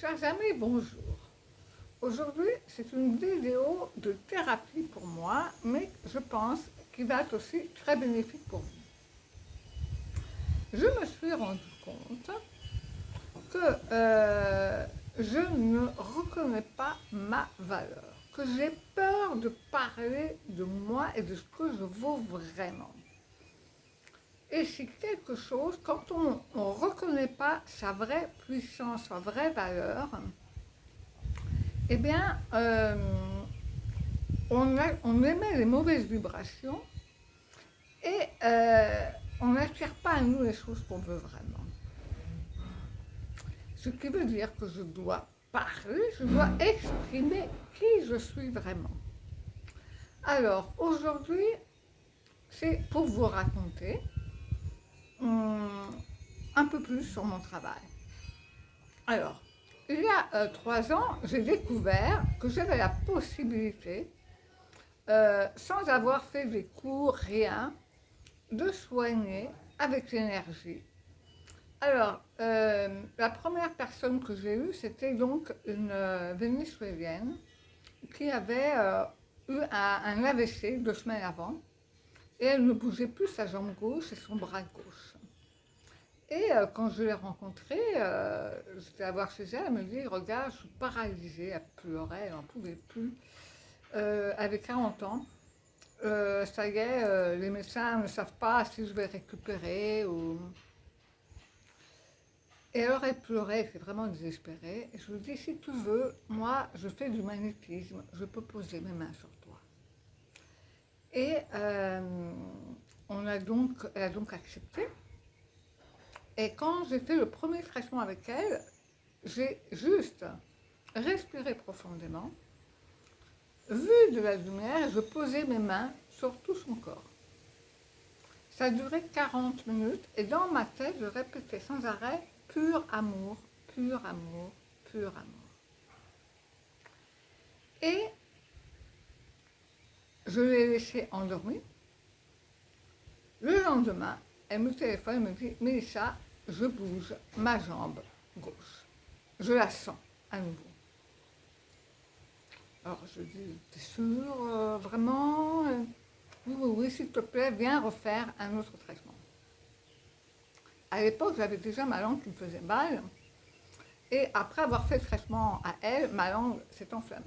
Chers amis, bonjour. Aujourd'hui, c'est une vidéo de thérapie pour moi, mais je pense qu'il va être aussi très bénéfique pour vous. Je me suis rendu compte que je ne reconnais pas ma valeur, que j'ai peur de parler de moi et de ce que je vaux vraiment. Et c'est quelque chose, quand on ne reconnaît pas sa vraie puissance, sa vraie valeur, eh bien, on émet les mauvaises vibrations et on n'attire pas à nous les choses qu'on veut vraiment. Ce qui veut dire que je dois parler, je dois exprimer qui je suis vraiment. Alors, aujourd'hui, c'est pour vous raconter un peu plus sur mon travail. Alors, il y a 3 ans, j'ai découvert que j'avais la possibilité, sans avoir fait des cours, rien, de soigner avec l'énergie. Alors, la première personne que j'ai eue, c'était donc une Vénézuélienne qui avait eu un AVC 2 semaines avant et elle ne bougeait plus sa jambe gauche et son bras gauche. Et quand je l'ai rencontrée, j'étais à voir chez elle, elle me dit « Regarde, je suis paralysée », elle pleurait, elle n'en pouvait plus. Elle avait 40 ans. Ça y est, les médecins ne savent pas si je vais récupérer ou... Et alors elle pleurait, elle était vraiment désespérée. Et je lui dis, si tu veux, moi je fais du magnétisme, je peux poser mes mains sur toi. Et elle a donc accepté. Et quand j'ai fait le premier traitement avec elle, j'ai juste respiré profondément, vu de la lumière, je posais mes mains sur tout son corps. Ça a duré 40 minutes et dans ma tête, je répétais sans arrêt « pur amour, pur amour, pur amour ». Et je l'ai laissée endormie. Le lendemain, elle me téléphone et me dit « Mélissa, je bouge ma jambe gauche. Je la sens à nouveau. » Alors je dis « T'es sûre, vraiment ? Oui, oui, oui, s'il te plaît, viens refaire un autre traitement. » À l'époque, j'avais déjà ma langue qui me faisait mal. Et après avoir fait le traitement à elle, ma langue s'est enflammée.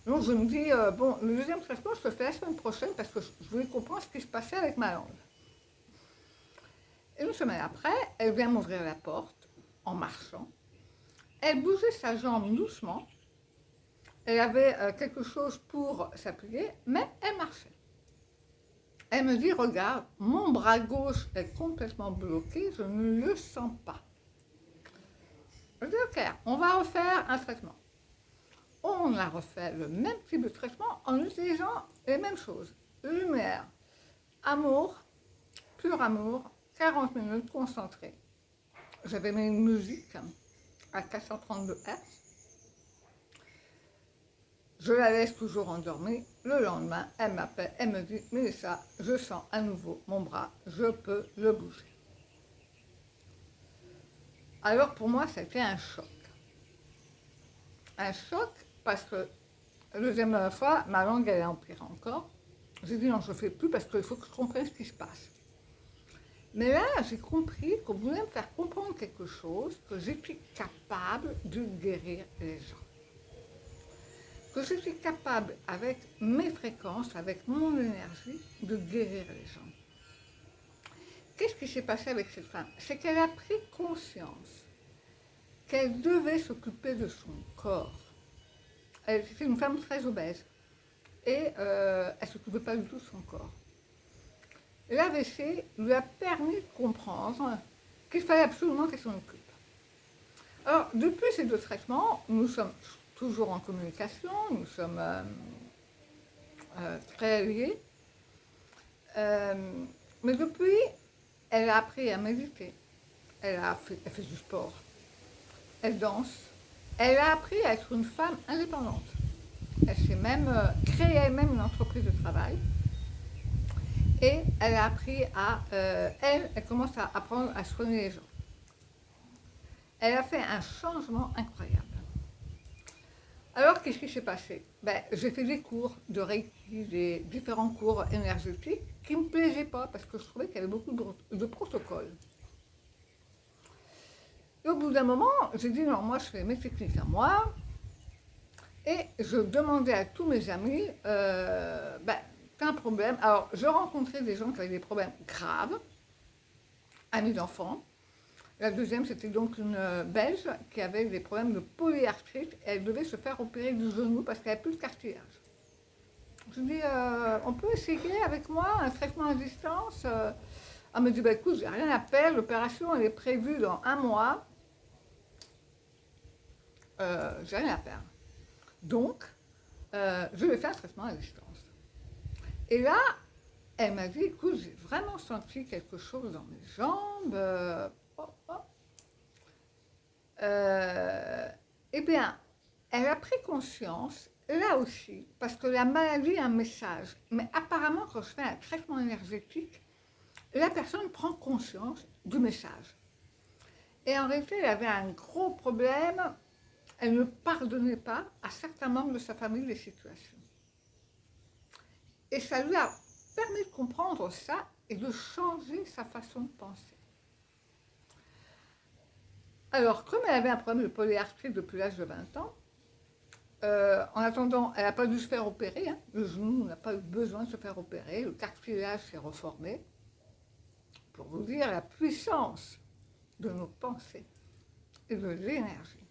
Donc je me dis, bon, le deuxième traitement, je le fais la semaine prochaine parce que je voulais comprendre ce qui se passait avec ma langue. Et une semaine après, elle vient m'ouvrir la porte en marchant. Elle bougeait sa jambe doucement. Elle avait quelque chose pour s'appuyer, mais elle marchait. Elle me dit, regarde, mon bras gauche est complètement bloqué, je ne le sens pas. Je dis, ok, on va refaire un traitement. On a refait le même type de traitement en utilisant les mêmes choses. Lumière, amour, pur amour, 40 minutes concentrées. J'avais mis une musique à 432 Hz. Je la laisse toujours endormie. Le lendemain, elle m'appelle, elle me dit « Mélissa, je sens à nouveau mon bras, je peux le bouger. » Alors pour moi, c'était un choc. Un choc parce que la deuxième fois, ma langue, elle est empirée encore. J'ai dit non, je ne fais plus parce qu'il faut que je comprenne ce qui se passe. Mais là, j'ai compris qu'on voulait me faire comprendre quelque chose, que j'étais capable de guérir les gens. Que je suis capable, avec mes fréquences, avec mon énergie, de guérir les gens. Qu'est-ce qui s'est passé avec cette femme? C'est qu'elle a pris conscience qu'elle devait s'occuper de son corps. Elle était une femme très obèse et elle ne s'occupait pas du tout de son corps. L'AVC lui a permis de comprendre qu'il fallait absolument qu'elle s'en occupe. Alors, depuis ces 2 traitements, nous sommes toujours en communication, nous sommes très liés. Mais depuis, elle a appris à méditer, elle fait du sport, elle danse, elle a appris à être une femme indépendante. Elle s'est même créée elle-même une entreprise de travail. Et elle a appris à... elle commence à apprendre à soigner les gens. elle a fait un changement incroyable. Alors, qu'est-ce qui s'est passé? J'ai fait des cours de Reiki, des différents cours énergétiques qui ne me plaisaient pas parce que je trouvais qu'il y avait beaucoup de protocoles. Et au bout d'un moment, j'ai dit non, moi je fais mes techniques à moi et je demandais à tous mes amis, t'as un problème. Alors, je rencontrais des gens qui avaient des problèmes graves, amis d'enfants. La deuxième, c'était donc une Belge qui avait des problèmes de polyarthrite et elle devait se faire opérer du genou parce qu'elle n'avait plus de cartilage. Je lui dis, on peut essayer avec moi un traitement à distance. Elle me dit, écoute, j'ai rien à faire, l'opération elle est prévue dans 1 mois. J'ai rien à faire. Donc, je vais faire un traitement à distance. Et là, elle m'a dit, écoute, j'ai vraiment senti quelque chose dans mes jambes. Eh bien, elle a pris conscience, là aussi, parce que la maladie a un message. Mais apparemment, quand je fais un traitement énergétique, la personne prend conscience du message. Et en réalité, elle avait un gros problème. Elle ne pardonnait pas à certains membres de sa famille des situations. Et ça lui a permis de comprendre ça et de changer sa façon de penser. Alors, comme elle avait un problème de polyarthrite depuis l'âge de 20 ans, en attendant, elle n'a pas dû se faire opérer, hein. Le genou n'a pas eu besoin de se faire opérer, le cartilage s'est reformé. Pour vous dire la puissance de nos pensées et de l'énergie.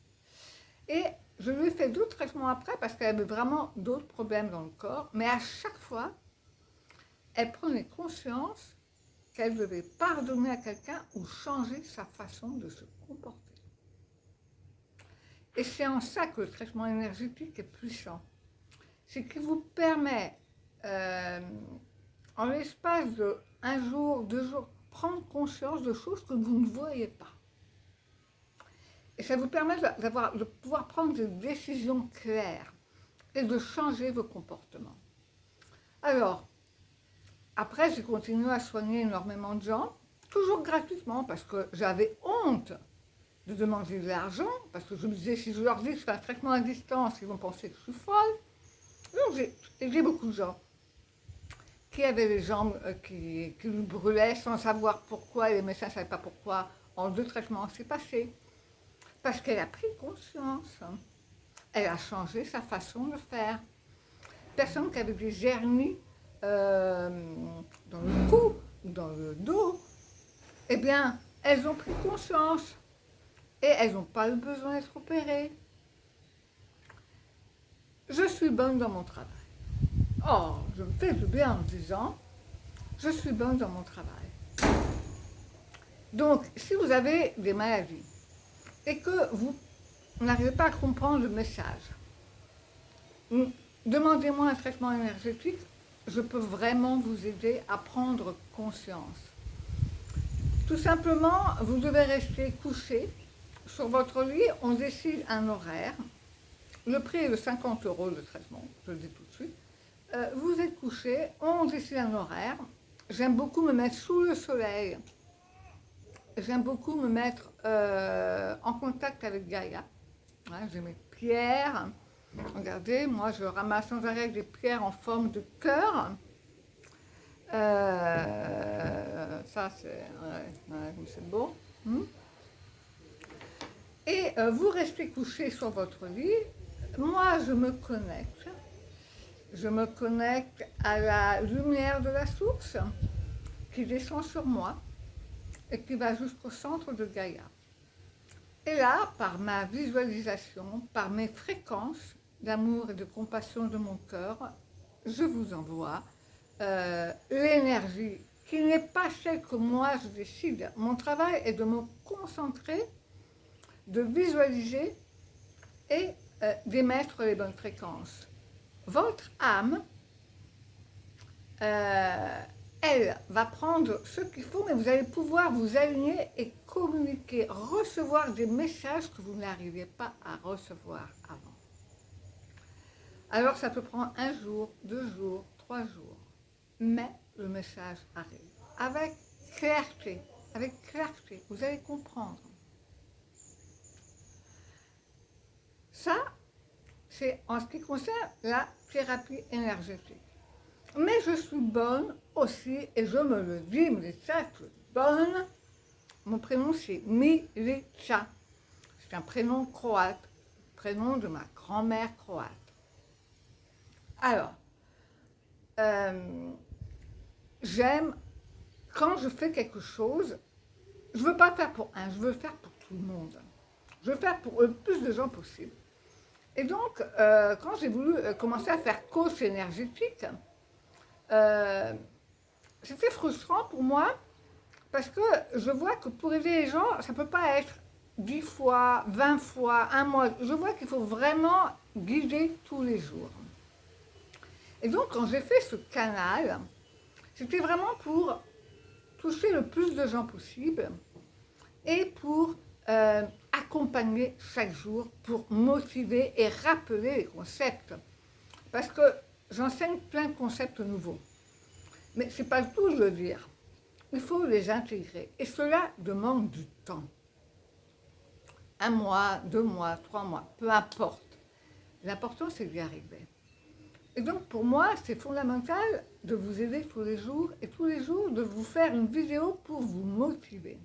Et je lui ai fait d'autres traitements après parce qu'elle avait vraiment d'autres problèmes dans le corps, mais à chaque fois, elle prenait conscience qu'elle devait pardonner à quelqu'un ou changer sa façon de se comporter. Et c'est en ça que le traitement énergétique est puissant. C'est qu'il vous permet, en l'espace de 1 jour, 2 jours, prendre conscience de choses que vous ne voyez pas. Et ça vous permet de pouvoir prendre des décisions claires et de changer vos comportements. Alors, après, j'ai continué à soigner énormément de gens, toujours gratuitement, parce que j'avais honte de demander de l'argent, parce que je me disais, si je leur dis que je fais un traitement à distance, ils vont penser que je suis folle. Donc, j'ai beaucoup de gens qui avaient les jambes qui lui brûlaient sans savoir pourquoi, et les médecins ne savaient pas pourquoi. En 2 traitements, c'est passé. Parce qu'elle a pris conscience. Elle a changé sa façon de faire. Personne qui avait des hernies dans le cou ou dans le dos, eh bien, elles ont pris conscience et elles n'ont pas eu besoin d'être opérées. Je suis bonne dans mon travail. Oh, je me fais du bien en disant, je suis bonne dans mon travail. Donc, si vous avez des maladies et que vous n'arrivez pas à comprendre le message, demandez-moi un traitement énergétique, je peux vraiment vous aider à prendre conscience. Tout simplement, vous devez rester couché sur votre lit, on décide un horaire. Le prix est de 50 € le traitement, je le dis tout de suite. Vous êtes couché, on décide un horaire. J'aime beaucoup me mettre sous le soleil. J'aime beaucoup me mettre en contact avec Gaïa. Ouais, j'ai mes pierres. Regardez, moi je ramasse sans arrêt des pierres en forme de cœur. Ça c'est beau. Et vous restez couché sur votre lit. Moi je me connecte. Je me connecte à la lumière de la source qui descend sur moi et qui va jusqu'au centre de Gaïa. Et là, par ma visualisation, par mes fréquences d'amour et de compassion de mon cœur, je vous envoie l'énergie qui n'est pas celle que moi je décide. Mon travail est de me concentrer, de visualiser et d'émettre les bonnes fréquences. Votre âme, elle va prendre ce qu'il faut, mais vous allez pouvoir vous aligner et communiquer, recevoir des messages que vous n'arriviez pas à recevoir avant. Alors ça peut prendre 1 jour, 2 jours, 3 jours, mais le message arrive. Avec clarté, vous allez comprendre. c'est en ce qui concerne la thérapie énergétique. Mais je suis bonne aussi, et je me le dis, Milica, je suis bonne. Mon prénom, c'est Milica. C'est un prénom croate, prénom de ma grand-mère croate. Alors, j'aime, quand je fais quelque chose, je ne veux pas faire pour un, je veux faire pour tout le monde. Je veux faire pour le plus de gens possible. Et donc, quand j'ai voulu commencer à faire coach énergétique, c'était frustrant pour moi parce que je vois que pour aider les gens, ça ne peut pas être 10 fois, 20 fois, un mois. Je vois qu'il faut vraiment guider tous les jours. Et donc, quand j'ai fait ce canal, c'était vraiment pour toucher le plus de gens possible et pour accompagner chaque jour, pour motiver et rappeler les concepts. Parce que j'enseigne plein de concepts nouveaux. Mais ce n'est pas le tout de le dire. Il faut les intégrer. Et cela demande du temps. 1 mois, 2 mois, 3 mois, peu importe. L'important, c'est d'y arriver. Et donc, pour moi, c'est fondamental de vous aider tous les jours et tous les jours de vous faire une vidéo pour vous motiver.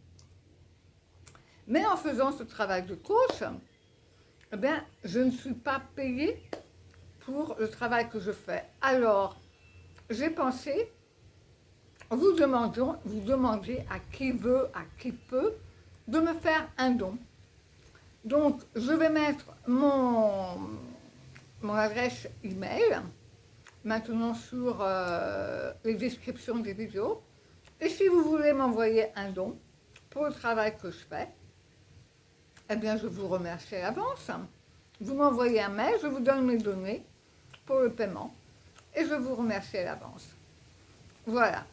Mais en faisant ce travail de coach, eh bien, je ne suis pas payée pour le travail que je fais. Alors, j'ai pensé, vous demandiez à qui veut, à qui peut, de me faire un don. Donc, je vais mettre mon adresse email maintenant sur les descriptions des vidéos. Et si vous voulez m'envoyer un don pour le travail que je fais, eh bien, je vous remercie à l'avance. Vous m'envoyez un mail, je vous donne mes données pour le paiement et je vous remercie à l'avance. Voilà.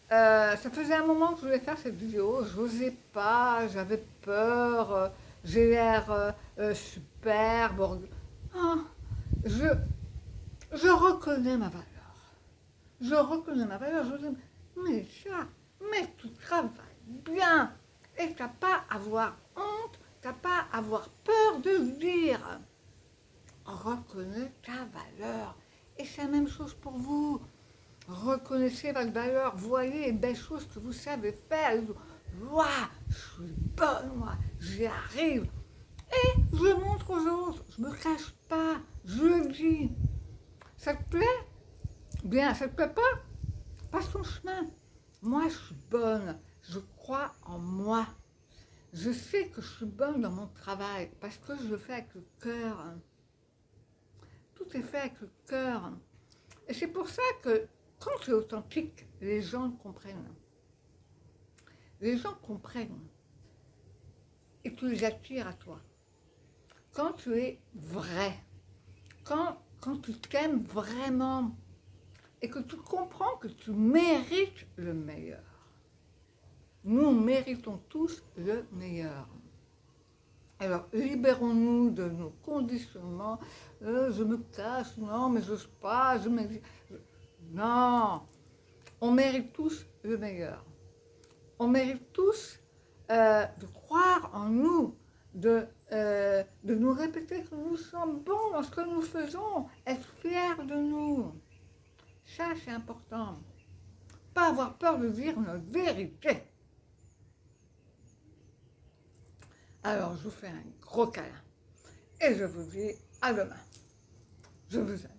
Ça faisait un moment que je voulais faire cette vidéo, je n'osais pas, j'avais peur, j'ai l'air superbe. Ah, je reconnais ma valeur. Je reconnais ma valeur, je dis, mais ça, mais tu travailles bien et tu n'as pas à avoir honte, tu n'as pas à avoir peur de le dire. Reconnais ta valeur. Et c'est la même chose pour vous. Reconnaissez votre valeur, voyez les belles choses que vous savez faire. Waouh, je suis bonne, moi, j'y arrive. Et je montre aux autres, je ne me cache pas, je le dis. Ça te plaît? Bien, ça te plaît pas? Passe ton chemin. Moi, je suis bonne, je crois en moi. Je sais que je suis bonne dans mon travail parce que je le fais avec le cœur. Tout est fait avec le cœur. Et c'est pour ça que quand tu es authentique, les gens comprennent. Les gens comprennent. Et tu les attires à toi. Quand tu es vrai, quand tu t'aimes vraiment et que tu comprends que tu mérites le meilleur. Nous méritons tous le meilleur. Alors, libérons-nous de nos conditionnements. Je me cache, non, mais je n'ose pas, Non, on mérite tous le meilleur. On mérite tous de croire en nous, de nous répéter que nous sommes bons dans ce que nous faisons, être fiers de nous. Ça, c'est important. Pas avoir peur de dire notre vérité. Alors, je vous fais un gros câlin et je vous dis à demain. Je vous aime.